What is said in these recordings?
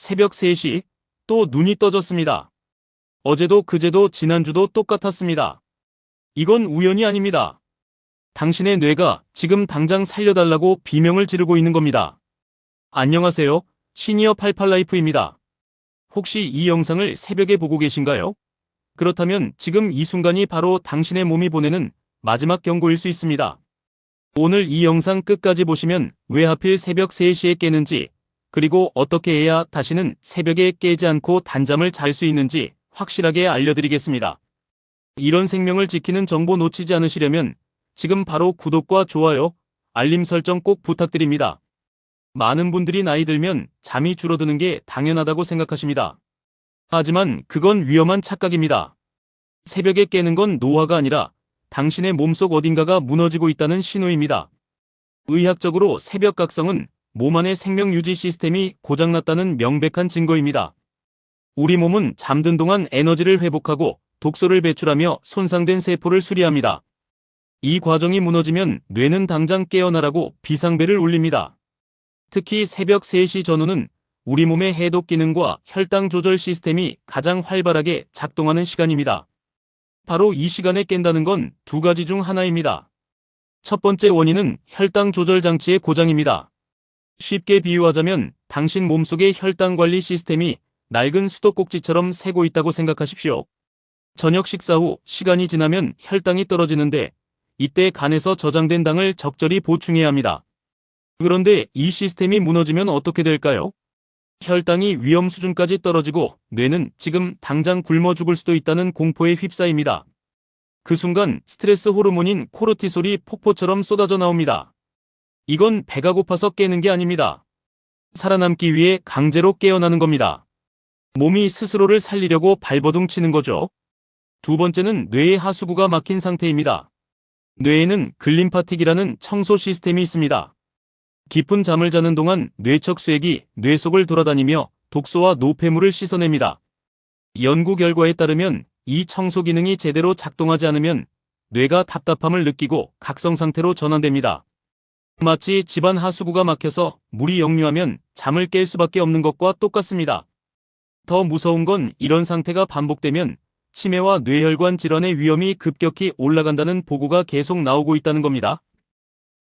새벽 3시 또 눈이 떠졌습니다. 어제도 그제도 지난주도 똑같았습니다. 이건 우연이 아닙니다. 당신의 뇌가 지금 당장 살려달라고 비명을 지르고 있는 겁니다. 안녕하세요. 시니어 88라이프입니다. 혹시 이 영상을 새벽에 보고 계신가요? 그렇다면 지금 이 순간이 바로 당신의 몸이 보내는 마지막 경고일 수 있습니다. 오늘 이 영상 끝까지 보시면 왜 하필 새벽 3시에 깨는지, 그리고 어떻게 해야 다시는 새벽에 깨지 않고 단잠을 잘 수 있는지 확실하게 알려드리겠습니다. 이런 생명을 지키는 정보 놓치지 않으시려면 지금 바로 구독과 좋아요, 알림 설정 꼭 부탁드립니다. 많은 분들이 나이 들면 잠이 줄어드는 게 당연하다고 생각하십니다. 하지만 그건 위험한 착각입니다. 새벽에 깨는 건 노화가 아니라 당신의 몸속 어딘가가 무너지고 있다는 신호입니다. 의학적으로 새벽 각성은 몸 안의 생명 유지 시스템이 고장났다는 명백한 증거입니다. 우리 몸은 잠든 동안 에너지를 회복하고 독소를 배출하며 손상된 세포를 수리합니다. 이 과정이 무너지면 뇌는 당장 깨어나라고 비상벨을 울립니다. 특히 새벽 3시 전후는 우리 몸의 해독 기능과 혈당 조절 시스템이 가장 활발하게 작동하는 시간입니다. 바로 이 시간에 깬다는 건 두 가지 중 하나입니다. 첫 번째 원인은 혈당 조절 장치의 고장입니다. 쉽게 비유하자면 당신 몸속의 혈당 관리 시스템이 낡은 수도꼭지처럼 새고 있다고 생각하십시오. 저녁 식사 후 시간이 지나면 혈당이 떨어지는데 이때 간에서 저장된 당을 적절히 보충해야 합니다. 그런데 이 시스템이 무너지면 어떻게 될까요? 혈당이 위험 수준까지 떨어지고 뇌는 지금 당장 굶어 죽을 수도 있다는 공포에 휩싸입니다. 그 순간 스트레스 호르몬인 코르티솔이 폭포처럼 쏟아져 나옵니다. 이건 배가 고파서 깨는 게 아닙니다. 살아남기 위해 강제로 깨어나는 겁니다. 몸이 스스로를 살리려고 발버둥 치는 거죠. 두 번째는 뇌의 하수구가 막힌 상태입니다. 뇌에는 글림파틱이라는 청소 시스템이 있습니다. 깊은 잠을 자는 동안 뇌척 수액이 뇌 속을 돌아다니며 독소와 노폐물을 씻어냅니다. 연구 결과에 따르면 이 청소 기능이 제대로 작동하지 않으면 뇌가 답답함을 느끼고 각성 상태로 전환됩니다. 마치 집안 하수구가 막혀서 물이 역류하면 잠을 깰 수밖에 없는 것과 똑같습니다. 더 무서운 건 이런 상태가 반복되면 치매와 뇌혈관 질환의 위험이 급격히 올라간다는 보고가 계속 나오고 있다는 겁니다.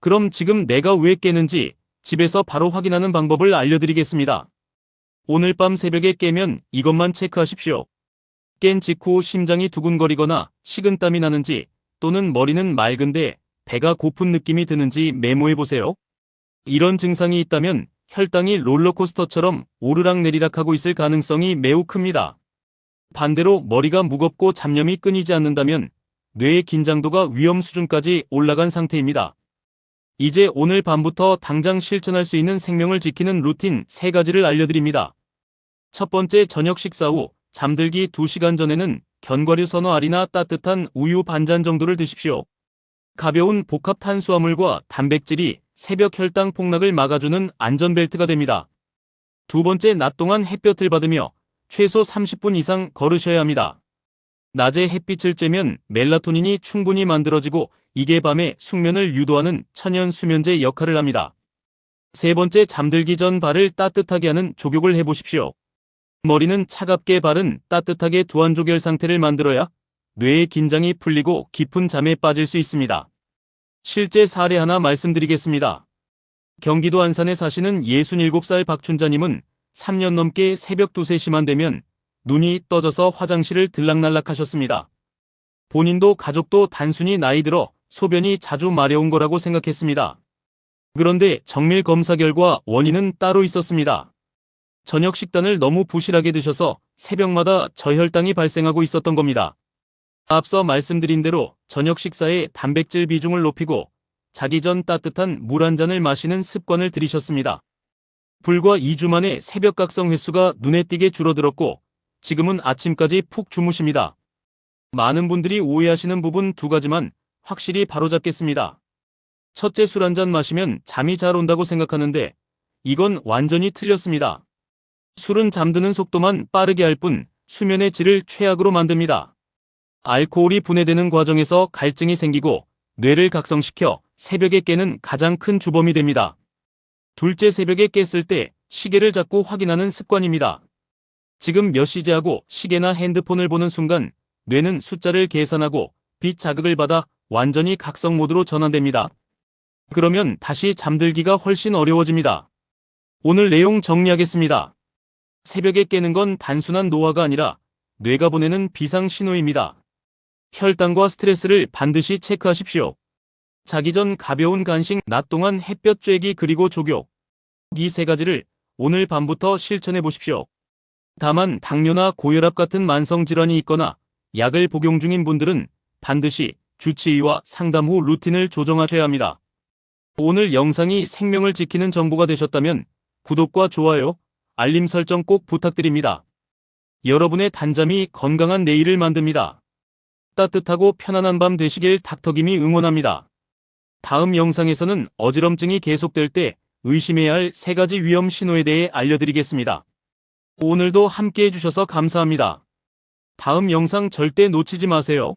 그럼 지금 내가 왜 깨는지 집에서 바로 확인하는 방법을 알려드리겠습니다. 오늘 밤 새벽에 깨면 이것만 체크하십시오. 깬 직후 심장이 두근거리거나 식은땀이 나는지, 또는 머리는 맑은데 배가 고픈 느낌이 드는지 메모해보세요. 이런 증상이 있다면 혈당이 롤러코스터처럼 오르락내리락하고 있을 가능성이 매우 큽니다. 반대로 머리가 무겁고 잡념이 끊이지 않는다면 뇌의 긴장도가 위험 수준까지 올라간 상태입니다. 이제 오늘 밤부터 당장 실천할 수 있는 생명을 지키는 루틴 3가지를 알려드립니다. 첫 번째, 저녁 식사 후 잠들기 2시간 전에는 견과류 서너 알이나 따뜻한 우유 반잔 정도를 드십시오. 가벼운 복합 탄수화물과 단백질이 새벽 혈당 폭락을 막아주는 안전벨트가 됩니다. 두 번째, 낮 동안 햇볕을 받으며 최소 30분 이상 걸으셔야 합니다. 낮에 햇빛을 쬐면 멜라토닌이 충분히 만들어지고 이게 밤에 숙면을 유도하는 천연 수면제 역할을 합니다. 세 번째, 잠들기 전 발을 따뜻하게 하는 족욕을 해보십시오. 머리는 차갑게, 발은 따뜻하게 두안조결 상태를 만들어야 뇌의 긴장이 풀리고 깊은 잠에 빠질 수 있습니다. 실제 사례 하나 말씀드리겠습니다. 경기도 안산에 사시는 67살 박춘자님은 3년 넘게 새벽 2, 3시만 되면 눈이 떠져서 화장실을 들락날락 하셨습니다. 본인도 가족도 단순히 나이 들어 소변이 자주 마려운 거라고 생각했습니다. 그런데 정밀 검사 결과 원인은 따로 있었습니다. 저녁 식단을 너무 부실하게 드셔서 새벽마다 저혈당이 발생하고 있었던 겁니다. 앞서 말씀드린 대로 저녁 식사에 단백질 비중을 높이고 자기 전 따뜻한 물 한 잔을 마시는 습관을 들이셨습니다. 불과 2주 만에 새벽 각성 횟수가 눈에 띄게 줄어들었고 지금은 아침까지 푹 주무십니다. 많은 분들이 오해하시는 부분 2가지만 확실히 바로잡겠습니다. 첫째, 술 한 잔 마시면 잠이 잘 온다고 생각하는데 이건 완전히 틀렸습니다. 술은 잠드는 속도만 빠르게 할 뿐 수면의 질을 최악으로 만듭니다. 알코올이 분해되는 과정에서 갈증이 생기고 뇌를 각성시켜 새벽에 깨는 가장 큰 주범이 됩니다. 둘째, 새벽에 깼을 때 시계를 자꾸 확인하는 습관입니다. 지금 몇 시지 하고 시계나 핸드폰을 보는 순간 뇌는 숫자를 계산하고 빛 자극을 받아 완전히 각성 모드로 전환됩니다. 그러면 다시 잠들기가 훨씬 어려워집니다. 오늘 내용 정리하겠습니다. 새벽에 깨는 건 단순한 노화가 아니라 뇌가 보내는 비상 신호입니다. 혈당과 스트레스를 반드시 체크하십시오. 자기 전 가벼운 간식, 낮 동안 햇볕 쬐기 그리고 족욕. 이 세 가지를 오늘 밤부터 실천해 보십시오. 다만 당뇨나 고혈압 같은 만성질환이 있거나 약을 복용 중인 분들은 반드시 주치의와 상담 후 루틴을 조정하셔야 합니다. 오늘 영상이 생명을 지키는 정보가 되셨다면 구독과 좋아요, 알림 설정 꼭 부탁드립니다. 여러분의 단잠이 건강한 내일을 만듭니다. 따뜻하고 편안한 밤 되시길 닥터김이 응원합니다. 다음 영상에서는 어지럼증이 계속될 때 의심해야 할 3가지 위험 신호에 대해 알려드리겠습니다. 오늘도 함께 해주셔서 감사합니다. 다음 영상 절대 놓치지 마세요.